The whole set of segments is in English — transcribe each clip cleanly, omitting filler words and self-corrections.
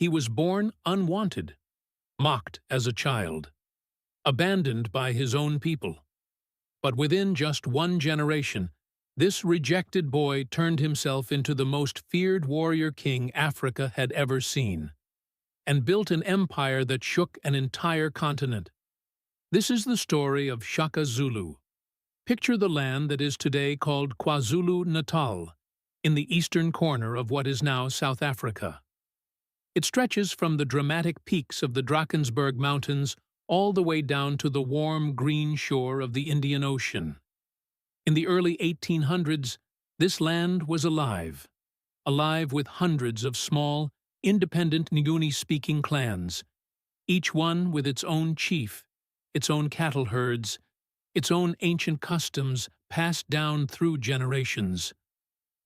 He was born unwanted, mocked as a child, abandoned by his own people. But within just one generation, this rejected boy turned himself into the most feared warrior king Africa had ever seen, and built an empire that shook an entire continent. This is the story of Shaka Zulu. Picture the land that is today called KwaZulu-Natal, in the eastern corner of what is now South Africa. It stretches from the dramatic peaks of the Drakensberg Mountains all the way down to the warm green shore of the Indian Ocean. In the early 1800s, this land was alive with hundreds of small, independent Nguni-speaking clans, each one with its own chief, its own cattle herds, its own ancient customs passed down through generations.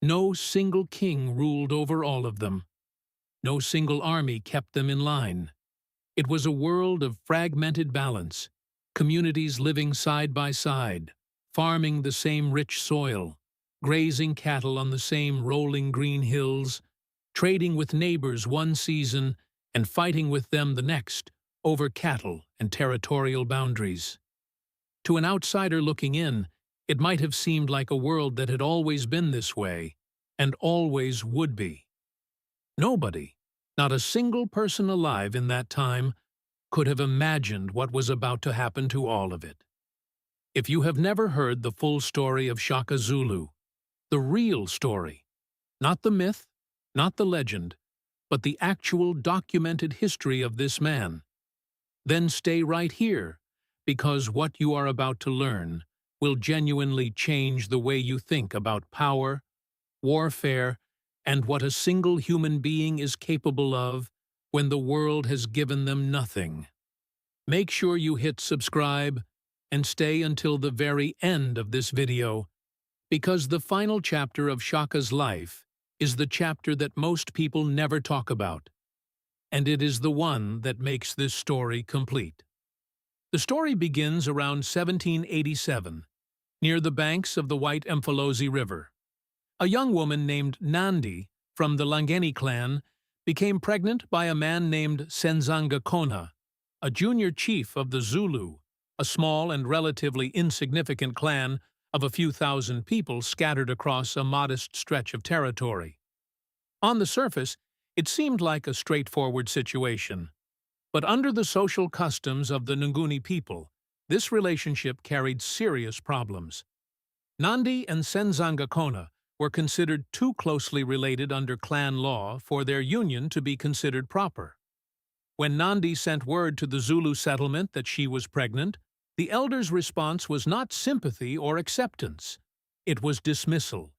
No single king ruled over all of them. No single army kept them in line. It was a world of fragmented balance, communities living side by side, farming the same rich soil, grazing cattle on the same rolling green hills, trading with neighbors one season and fighting with them the next over cattle and territorial boundaries. To an outsider looking in, it might have seemed like a world that had always been this way, and always would be. Nobody, not a single person alive in that time, could have imagined what was about to happen to all of it. If you have never heard the full story of Shaka Zulu, the real story, not the myth, not the legend, but the actual documented history of this man, then stay right here, because what you are about to learn will genuinely change the way you think about power, warfare, and what a single human being is capable of when the world has given them nothing. Make sure you hit subscribe and stay until the very end of this video, because the final chapter of Shaka's life is the chapter that most people never talk about, and it is the one that makes this story complete. The story begins around 1787, near the banks of the White Mfolozi River. A young woman named Nandi from the Langeni clan became pregnant by a man named Senzangakona, a junior chief of the Zulu, a small and relatively insignificant clan of a few thousand people scattered across a modest stretch of territory. On the surface, it seemed like a straightforward situation. But under the social customs of the Nguni people, this relationship carried serious problems. Nandi and Senzangakona were considered too closely related under clan law for their union to be considered proper. When Nandi sent word to the Zulu settlement that she was pregnant, the elders' response was not sympathy or acceptance. It was dismissal.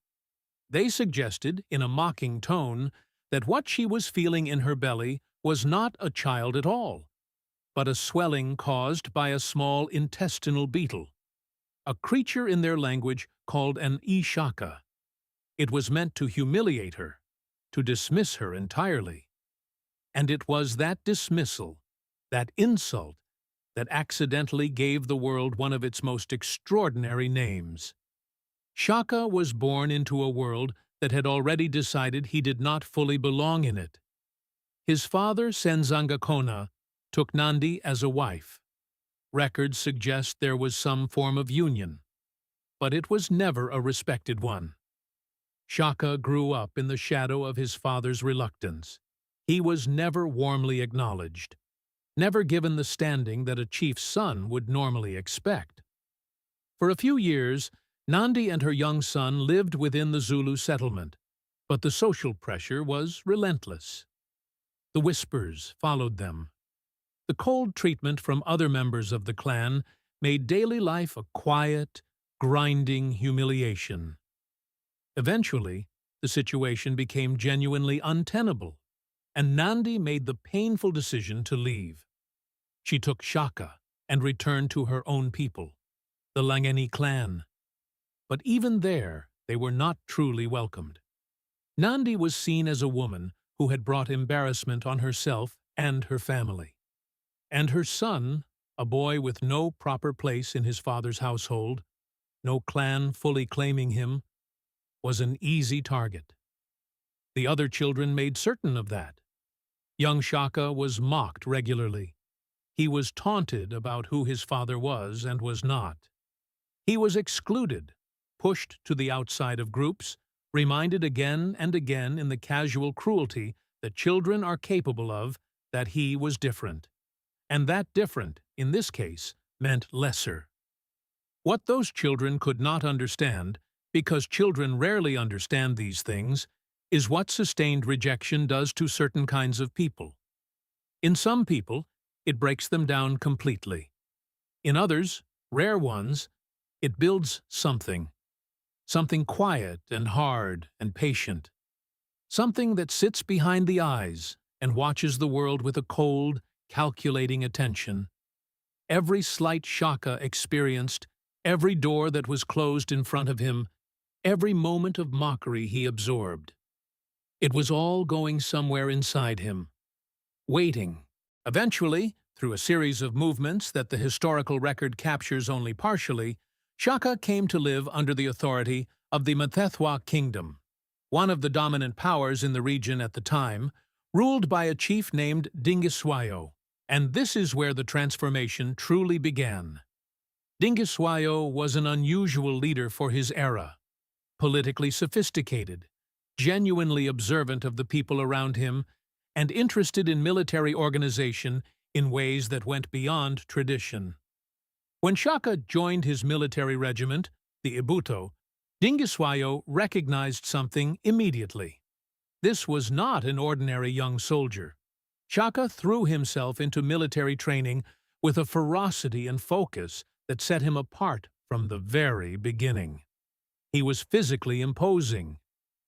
They suggested, in a mocking tone, that what she was feeling in her belly was not a child at all, but a swelling caused by a small intestinal beetle, a creature in their language called an ishaka. It was meant to humiliate her, to dismiss her entirely. And it was that dismissal, that insult, that accidentally gave the world one of its most extraordinary names. Shaka was born into a world that had already decided he did not fully belong in it. His father, Senzangakona, took Nandi as a wife. Records suggest there was some form of union, but it was never a respected one. Shaka grew up in the shadow of his father's reluctance. He was never warmly acknowledged, never given the standing that a chief's son would normally expect. For a few years, Nandi and her young son lived within the Zulu settlement, but the social pressure was relentless. The whispers followed them. The cold treatment from other members of the clan made daily life a quiet, grinding humiliation. Eventually, the situation became genuinely untenable, and Nandi made the painful decision to leave. She took Shaka and returned to her own people, the Langeni clan. But even there, they were not truly welcomed. Nandi was seen as a woman who had brought embarrassment on herself and her family. And her son, a boy with no proper place in his father's household, no clan fully claiming him, was an easy target. The other children made certain of that. Young Shaka was mocked regularly. He was taunted about who his father was and was not. He was excluded, pushed to the outside of groups, reminded again and again in the casual cruelty that children are capable of that he was different. And that different, in this case, meant lesser. What those children could not understand, because children rarely understand these things, is what sustained rejection does to certain kinds of people. In some people, it breaks them down completely. In others, rare ones, it builds something quiet and hard and patient, something that sits behind the eyes and watches the world with a cold, calculating attention. Every slight Shaka experienced, every door that was closed in front of him, every moment of mockery he absorbed. It was all going somewhere inside him, waiting. Eventually, through a series of movements that the historical record captures only partially, Shaka came to live under the authority of the Zulu Kingdom, one of the dominant powers in the region at the time, ruled by a chief named Dingiswayo, and this is where the transformation truly began. Dingiswayo was an unusual leader for his era, politically sophisticated, genuinely observant of the people around him, and interested in military organization in ways that went beyond tradition. When Shaka joined his military regiment, the Ibuto, Dingiswayo recognized something immediately. This was not an ordinary young soldier. Shaka threw himself into military training with a ferocity and focus that set him apart from the very beginning. He was physically imposing,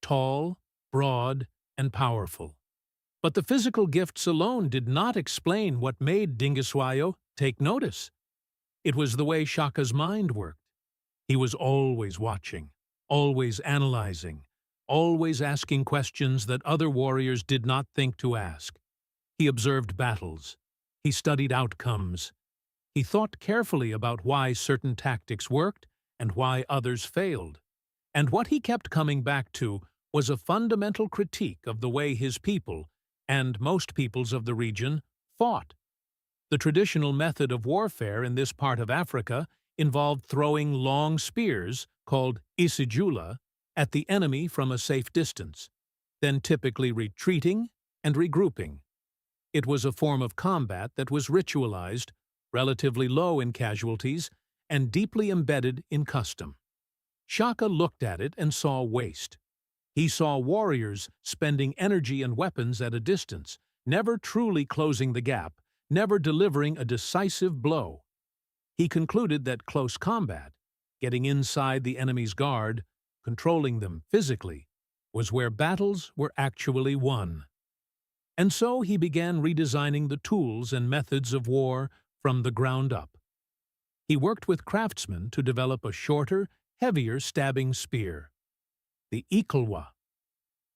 tall, broad, and powerful. But the physical gifts alone did not explain what made Dingiswayo take notice. It was the way Shaka's mind worked. He was always watching, always analyzing, always asking questions that other warriors did not think to ask. He observed battles. He studied outcomes. He thought carefully about why certain tactics worked and why others failed. And what he kept coming back to was a fundamental critique of the way his people, and most peoples of the region, fought. The traditional method of warfare in this part of Africa involved throwing long spears, called isijula, at the enemy from a safe distance, then typically retreating and regrouping. It was a form of combat that was ritualized, relatively low in casualties, and deeply embedded in custom. Shaka looked at it and saw waste. He saw warriors spending energy and weapons at a distance, never truly closing the gap, never delivering a decisive blow. He concluded that close combat, getting inside the enemy's guard, controlling them physically, was where battles were actually won. And so he began redesigning the tools and methods of war from the ground up. He worked with craftsmen to develop a shorter, heavier stabbing spear, the ikalwa.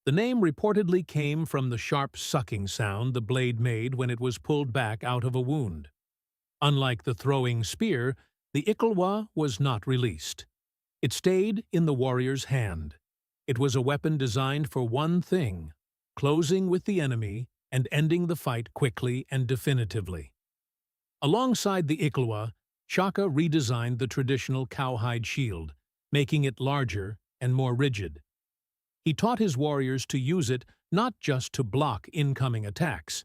The name reportedly came from the sharp sucking sound the blade made when it was pulled back out of a wound. Unlike the throwing spear, the ikalwa was not released. It stayed in the warrior's hand. It was a weapon designed for one thing: closing with the enemy and ending the fight quickly and definitively. Alongside the ikalwa, Shaka redesigned the traditional cowhide shield, making it larger and more rigid. He taught his warriors to use it not just to block incoming attacks,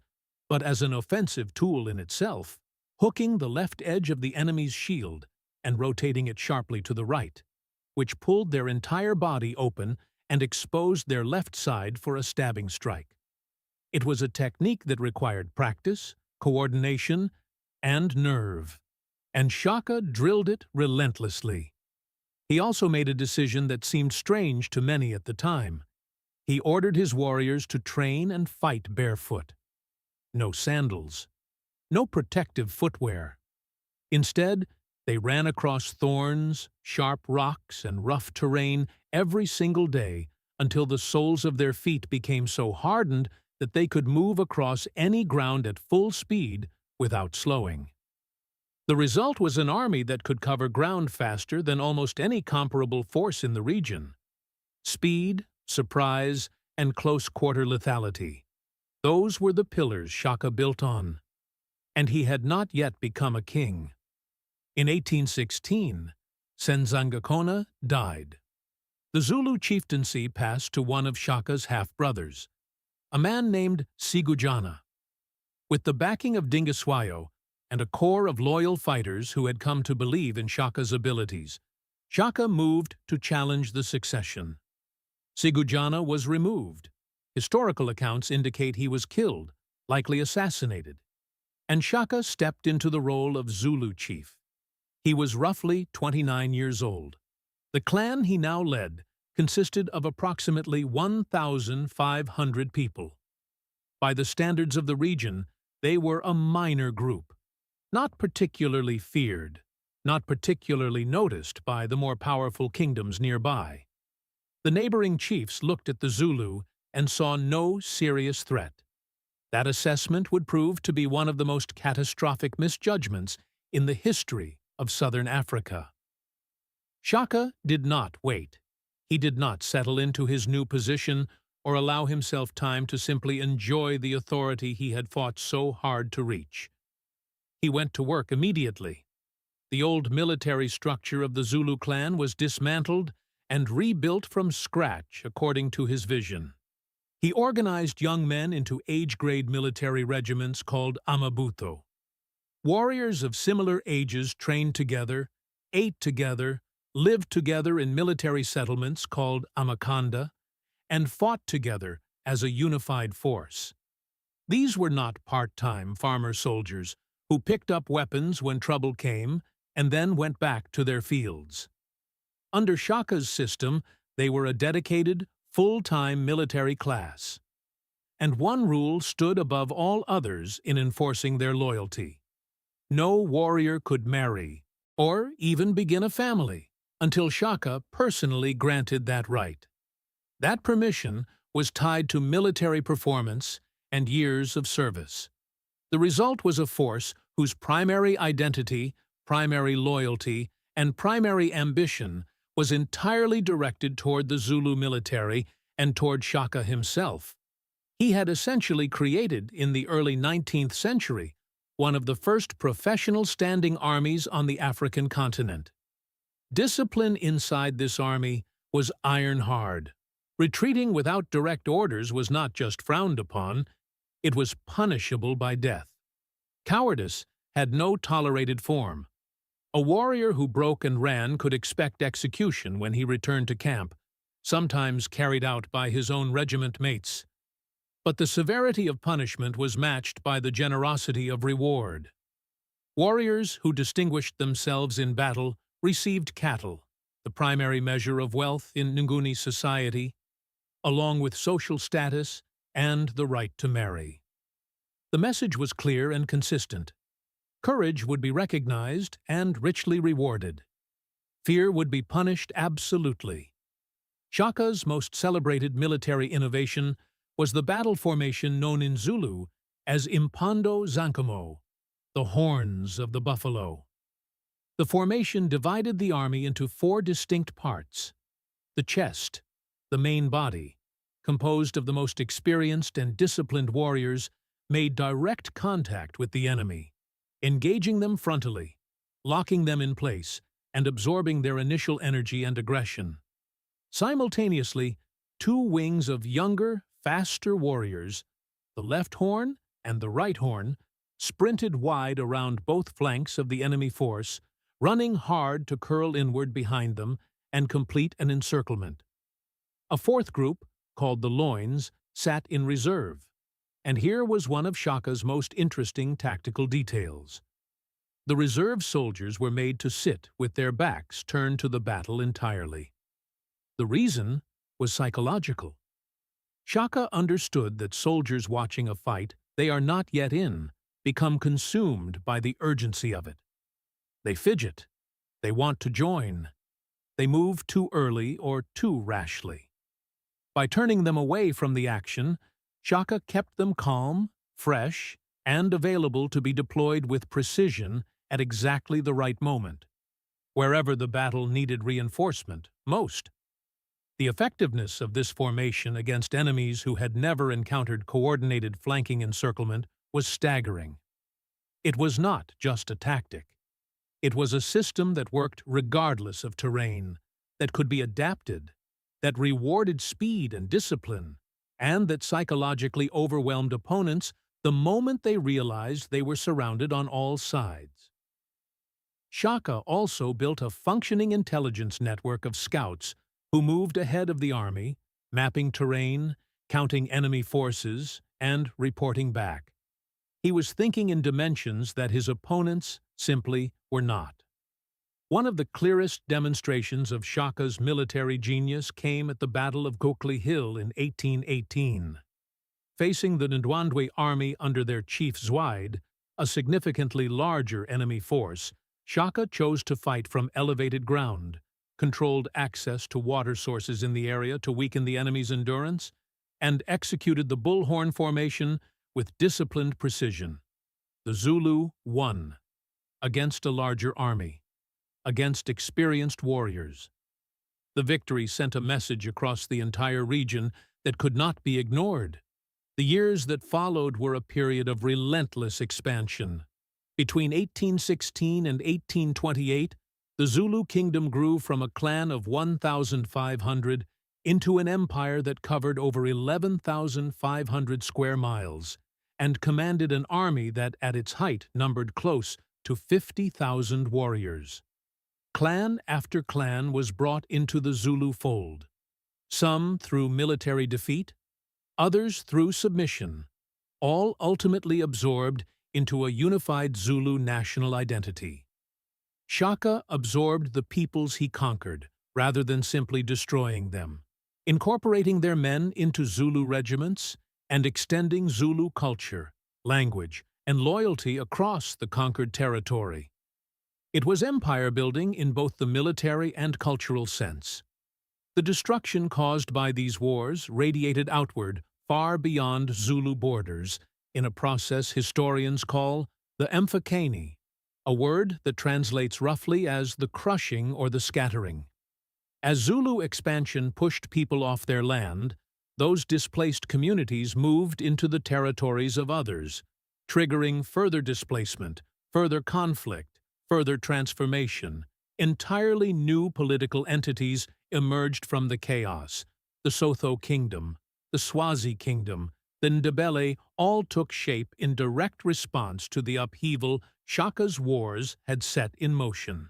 but as an offensive tool in itself, hooking the left edge of the enemy's shield and rotating it sharply to the right, which pulled their entire body open and exposed their left side for a stabbing strike. It was a technique that required practice, coordination, and nerve, and Shaka drilled it relentlessly. He also made a decision that seemed strange to many at the time. He ordered his warriors to train and fight barefoot. No sandals. No protective footwear. Instead, they ran across thorns, sharp rocks, and rough terrain every single day until the soles of their feet became so hardened that they could move across any ground at full speed without slowing. The result was an army that could cover ground faster than almost any comparable force in the region. Speed, surprise, and close-quarter lethality. Those were the pillars Shaka built on, and he had not yet become a king. In 1816, Senzangakona died. The Zulu chieftaincy passed to one of Shaka's half-brothers, a man named Sigujana. With the backing of Dingiswayo and a corps of loyal fighters who had come to believe in Shaka's abilities, Shaka moved to challenge the succession. Sigujana was removed. Historical accounts indicate he was killed, likely assassinated, and Shaka stepped into the role of Zulu chief. He was roughly 29 years old. The clan he now led consisted of approximately 1,500 people. By the standards of the region, they were a minor group, not particularly feared, not particularly noticed by the more powerful kingdoms nearby. The neighboring chiefs looked at the Zulu and saw no serious threat. That assessment would prove to be one of the most catastrophic misjudgments in the history of southern Africa. Shaka did not wait. He did not settle into his new position or allow himself time to simply enjoy the authority he had fought so hard to reach. He went to work immediately. The old military structure of the Zulu clan was dismantled and rebuilt from scratch according to his vision. He organized young men into age-grade military regiments called Amabuto. Warriors of similar ages trained together, ate together, lived together in military settlements called Amakanda, and fought together as a unified force. These were not part-time farmer soldiers who picked up weapons when trouble came and then went back to their fields. Under Shaka's system, they were a dedicated, full-time military class. And one rule stood above all others in enforcing their loyalty. No warrior could marry, or even begin a family, until Shaka personally granted that right. That permission was tied to military performance and years of service. The result was a force whose primary identity, primary loyalty, and primary ambition was entirely directed toward the Zulu military and toward Shaka himself. He had essentially created, in the early 19th century, one of the first professional standing armies on the African continent. Discipline inside this army was iron hard. Retreating without direct orders was not just frowned upon, it was punishable by death. Cowardice had no tolerated form. A warrior who broke and ran could expect execution when he returned to camp, sometimes carried out by his own regiment mates. But the severity of punishment was matched by the generosity of reward. Warriors who distinguished themselves in battle received cattle, the primary measure of wealth in Nguni society, along with social status and the right to marry. The message was clear and consistent. Courage would be recognized and richly rewarded. Fear would be punished absolutely. Shaka's most celebrated military innovation was the battle formation known in Zulu as Impondo Zankamo, the horns of the buffalo. The formation divided the army into 4 distinct parts. The chest, the main body, composed of the most experienced and disciplined warriors, made direct contact with the enemy, engaging them frontally, locking them in place, and absorbing their initial energy and aggression. Simultaneously, 2 wings of younger, faster warriors, the left horn and the right horn, sprinted wide around both flanks of the enemy force, running hard to curl inward behind them and complete an encirclement. A 4th group, called the loins, sat in reserve, and here was one of Shaka's most interesting tactical details. The reserve soldiers were made to sit with their backs turned to the battle entirely. The reason was psychological. Shaka understood that soldiers watching a fight they are not yet in become consumed by the urgency of it. They fidget. They want to join. They move too early or too rashly. By turning them away from the action, Shaka kept them calm, fresh, and available to be deployed with precision at exactly the right moment, wherever the battle needed reinforcement most. The effectiveness of this formation against enemies who had never encountered coordinated flanking encirclement was staggering. It was not just a tactic. It was a system that worked regardless of terrain, that could be adapted, that rewarded speed and discipline, and that psychologically overwhelmed opponents the moment they realized they were surrounded on all sides. Shaka also built a functioning intelligence network of scouts who moved ahead of the army, mapping terrain, counting enemy forces, and reporting back. He was thinking in dimensions that his opponents simply were not. One of the clearest demonstrations of Shaka's military genius came at the Battle of Gokli Hill in 1818. Facing the Ndwandwe army under their chief Zwaid, a significantly larger enemy force, Shaka chose to fight from elevated ground, controlled access to water sources in the area to weaken the enemy's endurance, and executed the bullhorn formation with disciplined precision. The Zulu won, against a larger army, against experienced warriors. The victory sent a message across the entire region that could not be ignored. The years that followed were a period of relentless expansion. Between 1816 and 1828, the Zulu Kingdom grew from a clan of 1,500 into an empire that covered over 11,500 square miles and commanded an army that at its height numbered close to 50,000 warriors. Clan after clan was brought into the Zulu fold, some through military defeat, others through submission, all ultimately absorbed into a unified Zulu national identity. Shaka absorbed the peoples he conquered, rather than simply destroying them, incorporating their men into Zulu regiments and extending Zulu culture, language, and loyalty across the conquered territory. It was empire building in both the military and cultural sense. The destruction caused by these wars radiated outward far beyond Zulu borders in a process historians call the Mfakeni, a word that translates roughly as the crushing or the scattering. As Zulu expansion pushed people off their land, those displaced communities moved into the territories of others, triggering further displacement, further conflict, further transformation. Entirely new political entities emerged from the chaos. The Sotho Kingdom, the Swazi Kingdom, the Ndebele all took shape in direct response to the upheaval Shaka's wars had set in motion.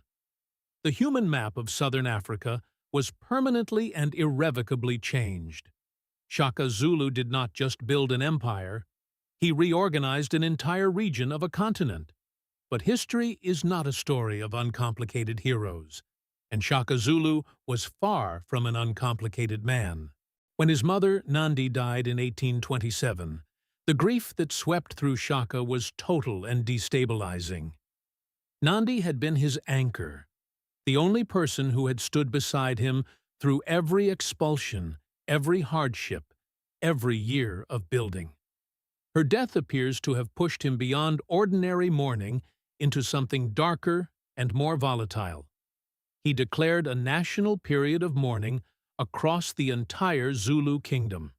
The human map of southern Africa was permanently and irrevocably changed. Shaka Zulu did not just build an empire, he reorganized an entire region of a continent. But history is not a story of uncomplicated heroes, and Shaka Zulu was far from an uncomplicated man. When his mother, Nandi, died in 1827, the grief that swept through Shaka was total and destabilizing. Nandi had been his anchor, the only person who had stood beside him through every expulsion, every hardship, every year of building. Her death appears to have pushed him beyond ordinary mourning into something darker and more volatile. He declared a national period of mourning across the entire Zulu Kingdom.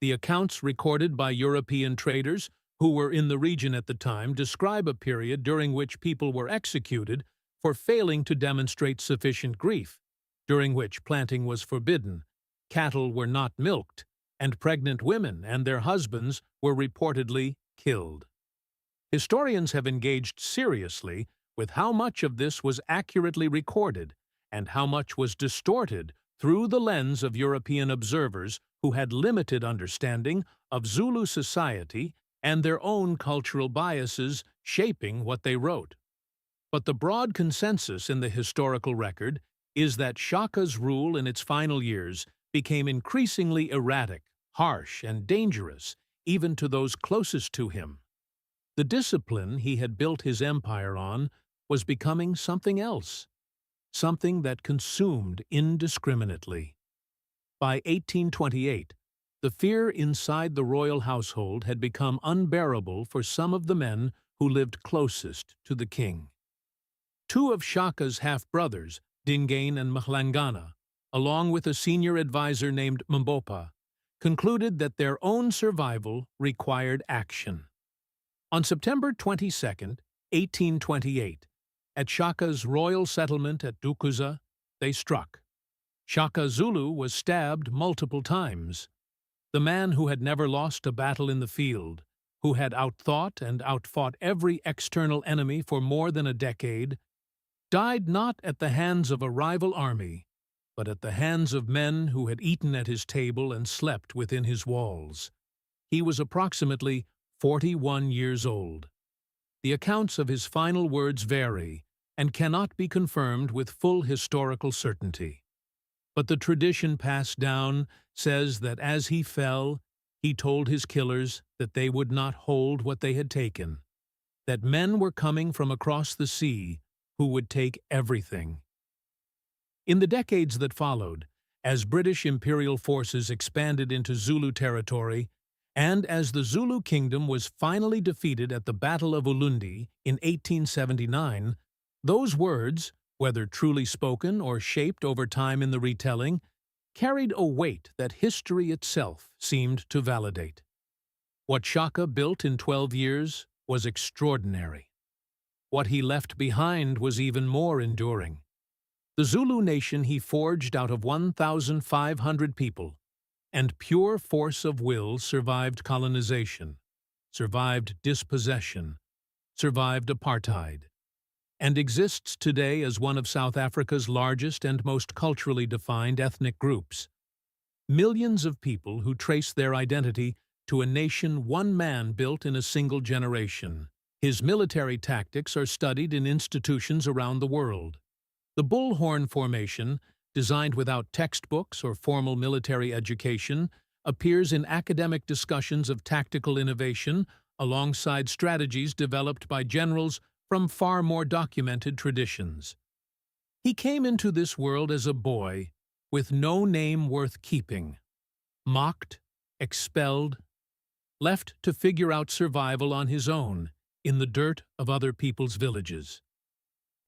The accounts recorded by European traders who were in the region at the time describe a period during which people were executed for failing to demonstrate sufficient grief, during which planting was forbidden, cattle were not milked, and pregnant women and their husbands were reportedly killed. Historians have engaged seriously with how much of this was accurately recorded and how much was distorted through the lens of European observers who had limited understanding of Zulu society and their own cultural biases shaping what they wrote. But the broad consensus in the historical record is that Shaka's rule in its final years became increasingly erratic, harsh, and dangerous, even to those closest to him. The discipline he had built his empire on was becoming something else, something that consumed indiscriminately. By 1828, the fear inside the royal household had become unbearable for some of the men who lived closest to the king. Two of Shaka's half-brothers, Dingane and Mhlangana, along with a senior advisor named Mbopa, concluded that their own survival required action. On September 22, 1828, at Shaka's royal settlement at Dukuza, they struck. Shaka Zulu was stabbed multiple times. The man who had never lost a battle in the field, who had outthought and outfought every external enemy for more than a decade, died not at the hands of a rival army, but at the hands of men who had eaten at his table and slept within his walls. He was approximately 41 years old. The accounts of his final words vary and cannot be confirmed with full historical certainty. But the tradition passed down says that as he fell, he told his killers that they would not hold what they had taken, that men were coming from across the sea who would take everything. In the decades that followed, as British imperial forces expanded into Zulu territory, and as the Zulu Kingdom was finally defeated at the Battle of Ulundi in 1879, those words, whether truly spoken or shaped over time in the retelling, carried a weight that history itself seemed to validate. What Shaka built in 12 years was extraordinary. What he left behind was even more enduring. The Zulu nation he forged out of 1,500 people, and pure force of will survived colonization, survived dispossession, survived apartheid, and exists today as one of South Africa's largest and most culturally defined ethnic groups. Millions of people who trace their identity to a nation one man built in a single generation. His military tactics are studied in institutions around the world. The bullhorn formation, designed without textbooks or formal military education, appears in academic discussions of tactical innovation alongside strategies developed by generals from far more documented traditions. He came into this world as a boy with no name worth keeping, mocked, expelled, left to figure out survival on his own in the dirt of other people's villages.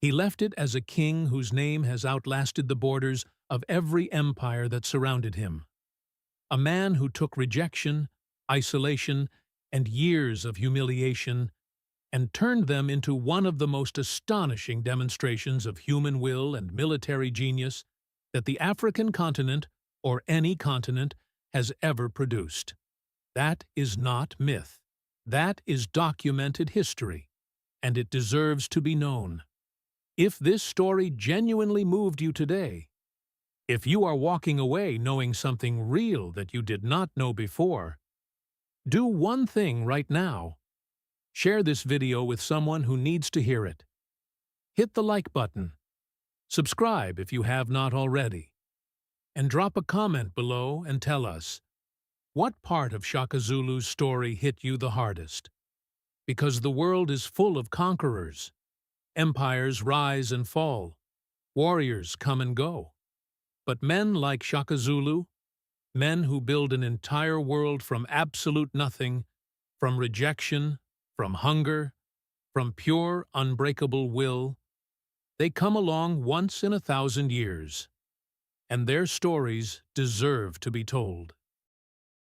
He left it as a king whose name has outlasted the borders of every empire that surrounded him. A man who took rejection, isolation, and years of humiliation and turned them into one of the most astonishing demonstrations of human will and military genius that the African continent, or any continent, has ever produced. That is not myth. That is documented history, and it deserves to be known. If this story genuinely moved you today, if you are walking away knowing something real that you did not know before, do one thing right now. Share this video with someone who needs to hear it. Hit the like button, subscribe if you have not already, and drop a comment below and tell us, what part of Shaka Zulu's story hit you the hardest? Because the world is full of conquerors. Empires rise and fall. Warriors come and go. But men like Shaka Zulu, men who build an entire world from absolute nothing, from rejection, from hunger, from pure, unbreakable will, they come along once in 1,000 years, and their stories deserve to be told.